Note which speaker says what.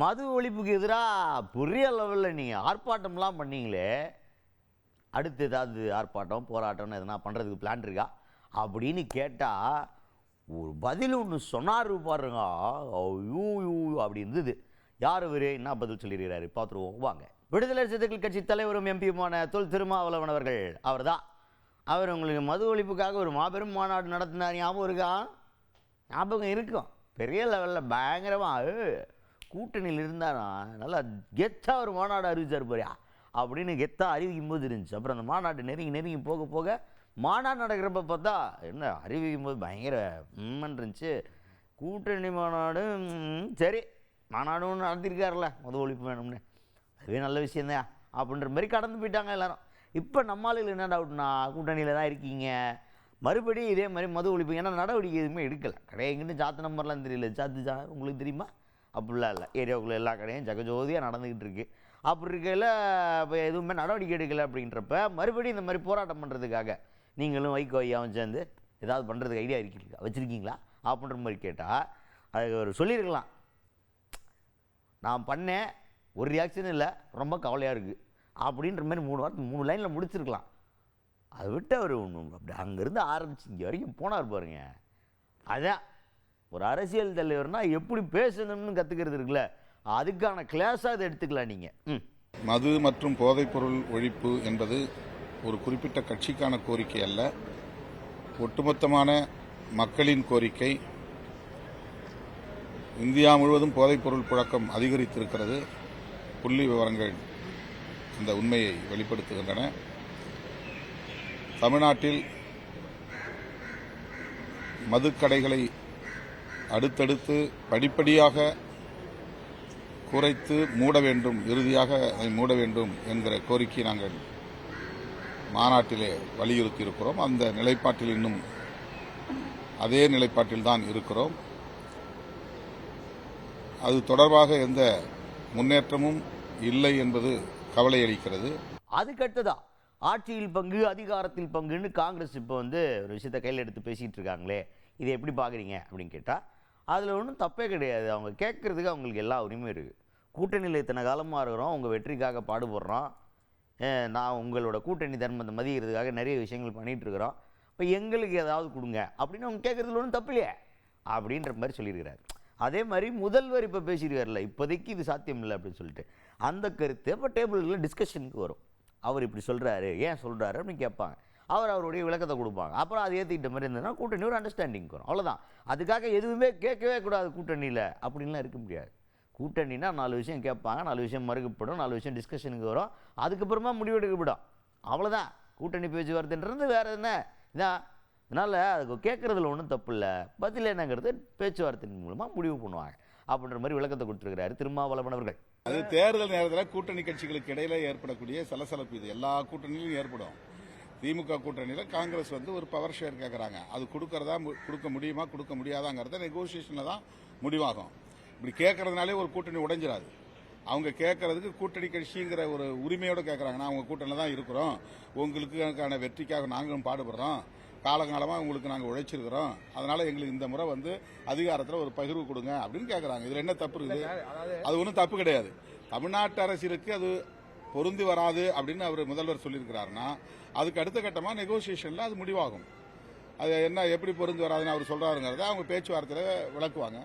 Speaker 1: மது ஒழிப்புக்கு எதிராக பெரிய லெவலில் நீங்கள் ஆர்ப்பாட்டம்லாம் பண்ணீங்களே, அடுத்து ஏதாவது ஆர்ப்பாட்டம் போராட்டம்னு எதனா பண்ணுறதுக்கு பிளான் இருக்கா அப்படின்னு கேட்டால் ஒரு பதில் ஒன்று சொன்னார் பாருங்க. ஐயோ அப்படி இருந்தது. யார் இவர் என்ன பதில் சொல்லியிருக்கிறாரு பார்த்துருவோம் வாங்க. விடுதலை சிறுத்தைகள் கட்சி தலைவரும் எம்பியுமான தொல் திருமாவளவன் அவர்கள் அவர் தான். அவர் உங்களுக்கு மது ஒழிப்புக்காக ஒரு மாபெரும் மாநாடு நடத்தினார், ஞாபகம் இருக்கா? ஞாபகம் இருக்கும். பெரிய லெவலில் பயங்கரமாக கூட்டணியில் இருந்தாரா, நல்லா கெத்தாக ஒரு மாநாடு அறிவிச்சார் போறியா அப்படின்னு கெத்தாக அறிவிக்கும் போது இருந்துச்சு. அப்புறம் அந்த மாநாடு நெருங்கி போக போக மாநாடு நடக்கிறப்ப பார்த்தா என்ன அறிவிக்கும் போது பயங்கர இருந்துச்சு. கூட்டணி மாநாடு சரி, மாநாடு ஒன்று நடத்திருக்காருல்ல மது ஒழிப்பு வேணும்னு, அதுவே நல்ல விஷயந்தான் அப்படின்ற மாதிரி கடந்து போயிட்டாங்க எல்லாரும். இப்போ நம்மளால என்ன டவுட்னா, கூட்டணியில் தான் இருக்கீங்க, மறுபடியும் இதே மாதிரி மது ஒழிப்பு, ஏன்னா நடவடிக்கை எதுவுமே எடுக்கலை. கடையை எங்கிட்ட சாத்து நம்பர்லாம் தெரியல, சாத்து உங்களுக்கு தெரியுமா? அப்படிலாம் இல்லை, ஏரியாவுக்குள்ளே எல்லா கடையும் ஜகஜோதியாக நடந்துக்கிட்டு இருக்குது. அப்படி இருக்கையில் இப்போ எதுவுமே நடவடிக்கை எடுக்கலை. அப்படின்றப்ப மறுபடியும் இந்த மாதிரி போராட்டம் பண்ணுறதுக்காக நீங்களும் வைகோ ஐயாவும் சேர்ந்து ஏதாவது பண்ணுறதுக்கு ஐடியா வச்சுருக்கீங்களா அப்படின்ற மாதிரி கேட்டால் அதுக்கு ஒரு சொல்லியிருக்கலாம், நான் பண்ணேன் ஒரு ரியாக்ஷன் இல்லை, ரொம்ப கவலையாக இருக்குது அப்படின்ற மாதிரி 3 வாரத்துக்கு 3 லைனில் முடிச்சிருக்கலாம். அதை விட்டு அவர் அப்படி அங்கேருந்து ஆரம்பிச்சு இங்கே வரைக்கும் போனார் பாருங்க. அதான் ஒரு அரசியல் தலைவர்னால் எப்படி பேசணும்னு கற்றுக்கிறது இருக்குல்ல, அதுக்கான கிளாஸாக அதை எடுத்துக்கலாம் நீங்கள்.
Speaker 2: மது மற்றும் போதைப்பொருள் ஒழிப்பு என்பது ஒரு குறிப்பிட்ட கட்சிக்கான கோரிக்கை அல்ல, ஒட்டுமொத்தமான மக்களின் கோரிக்கை. இந்தியா முழுவதும் போதைப்பொருள் புழக்கம் அதிகரித்திருக்கிறது. புள்ளி விவரங்கள் இந்த உண்மையை வெளிப்படுத்துகின்றன. தமிழ்நாட்டில் மதுக்கடைகளை அடுத்தடுத்து படிப்படியாக குறைத்து மூட வேண்டும், இறுதியாக அதை மூட வேண்டும் என்கிற கோரிக்கை நாங்கள் மாநாட்டிலே வலியுறுத்தி இருக்கிறோம். அந்த நிலைப்பாட்டில் இன்னும் அதே நிலைப்பாட்டில் தான் இருக்கிறோம். அது தொடர்பாக எந்த முன்னேற்றமும் இல்லை என்பது கவலை அளிக்கிறது.
Speaker 1: அதுக்கடுத்ததா ஆட்சியில் பங்கு அதிகாரத்தில் பங்குன்னு காங்கிரஸ் இப்போ ஒரு விஷயத்தை கையில் எடுத்து பேசிகிட்டு இருக்காங்களே, இதை எப்படி பார்க்குறீங்க அப்படின்னு கேட்டால் அதில் ஒன்றும் தப்பே கிடையாது. அவங்க கேட்குறதுக்கு அவங்களுக்கு எல்லா உரிமையும் இருக்குது. கூட்டணியில் இத்தனை காலமாக இருக்கிறோம், உங்கள் வெற்றிக்காக பாடுபடுறோம், நான் உங்களோட கூட்டணி தர்மத்தை மதிக்கிறதுக்காக நிறைய விஷயங்கள் பண்ணிகிட்ருக்குறோம், இப்போ எங்களுக்கு ஏதாவது கொடுங்க அப்படின்னு அவங்க கேட்குறதுல ஒன்றும் தப்பு இல்லையே அப்படின்ற மாதிரி சொல்லியிருக்கிறார். அதே மாதிரி முதல்வர் இப்போ பேசியிருக்காருல, இப்போதைக்கு இது சாத்தியம் இல்லை அப்படின்னு சொல்லிட்டு அந்த கருத்து இப்போ டேபிளில் டிஸ்கஷனுக்கு வரும். அவர் இப்படி சொல்கிறாரு, ஏன் சொல்கிறாரு அப்படின்னு கேட்பாங்க. அவருடைய விளக்கத்தை கொடுப்பாங்க. அப்புறம் அதை ஏற்றிக்கிட்ட மாதிரி இருந்ததுன்னா கூட்டணி ஒரு அண்டர்ஸ்டாண்டிங் வரும், அவ்வளோதான். அதுக்காக எதுவுமே கேட்கவே கூடாது கூட்டணியில் அப்படின்லாம் இருக்க முடியாது. கூட்டணினா 4 விஷயம் கேட்பாங்க, 4 விஷயம் மறுக்கப்படும், 4 விஷயம் டிஸ்கஷனுக்கு வரும், அதுக்கப்புறமா முடிவெடுக்கப்படும், அவ்வளோதான். கூட்டணி பேச்சுவார்த்தைன்றது வேறு என்ன இதான். அதனால் அதுக்கு கேட்குறதுல ஒன்றும் தப்பு இல்லை, பதில் என்னங்கிறது பேச்சுவார்த்தையின் மூலமாக முடிவு பண்ணுவாங்க அப்படின்ற மாதிரி விளக்கத்தை கொடுத்துருக்கிறாரு திருமாவளவன் அவர்கள்.
Speaker 2: அது தேர்தல் நேரத்தில் கூட்டணி கட்சிகளுக்கு இடையில ஏற்படக்கூடிய சலசலப்பு இது எல்லா கூட்டணியிலும் ஏற்படும். திமுக கூட்டணியில் காங்கிரஸ் ஒரு பவர் ஷேர் கேட்குறாங்க, அது கொடுக்க முடியுமா கொடுக்க முடியாதாங்கிறத நெகோசியேஷனில் தான் முடிவாகும். இப்படி கேட்கறதுனாலே ஒரு கூட்டணி உடைஞ்சிடாது. அவங்க கேட்கறதுக்கு கூட்டணி கட்சிங்கிற ஒரு உரிமையோடு கேட்குறாங்க. நான் உங்கள் கூட்டணியில் தான் இருக்கிறோம், உங்களுக்கான வெற்றிக்காக நாங்களும் பாடுபடுறோம், காலகாலமாக உங்களுக்கு நாங்கள் உழைச்சிருக்கிறோம், அதனால எங்களுக்கு இந்த முறை அதிகாரத்தில் ஒரு பகிர்வு கொடுங்க அப்படின்னு கேட்குறாங்க. இதில் என்ன தப்பு இருக்குது? அது ஒன்றும் தப்பு கிடையாது. தமிழ்நாட்டு அரசியலுக்கு அது பொருந்தி வராது அப்படின்னு அவர் முதல்வர் சொல்லியிருக்கிறாருன்னா அதுக்கு அடுத்த கட்டமாக நெகோசியேஷனில் அது முடிவாகும். அது என்ன எப்படி பொருந்தி வராதுன்னு அவர் சொல்கிறாருங்கிறத அவங்க பேச்சுவார்த்தையில் விளக்குவாங்க.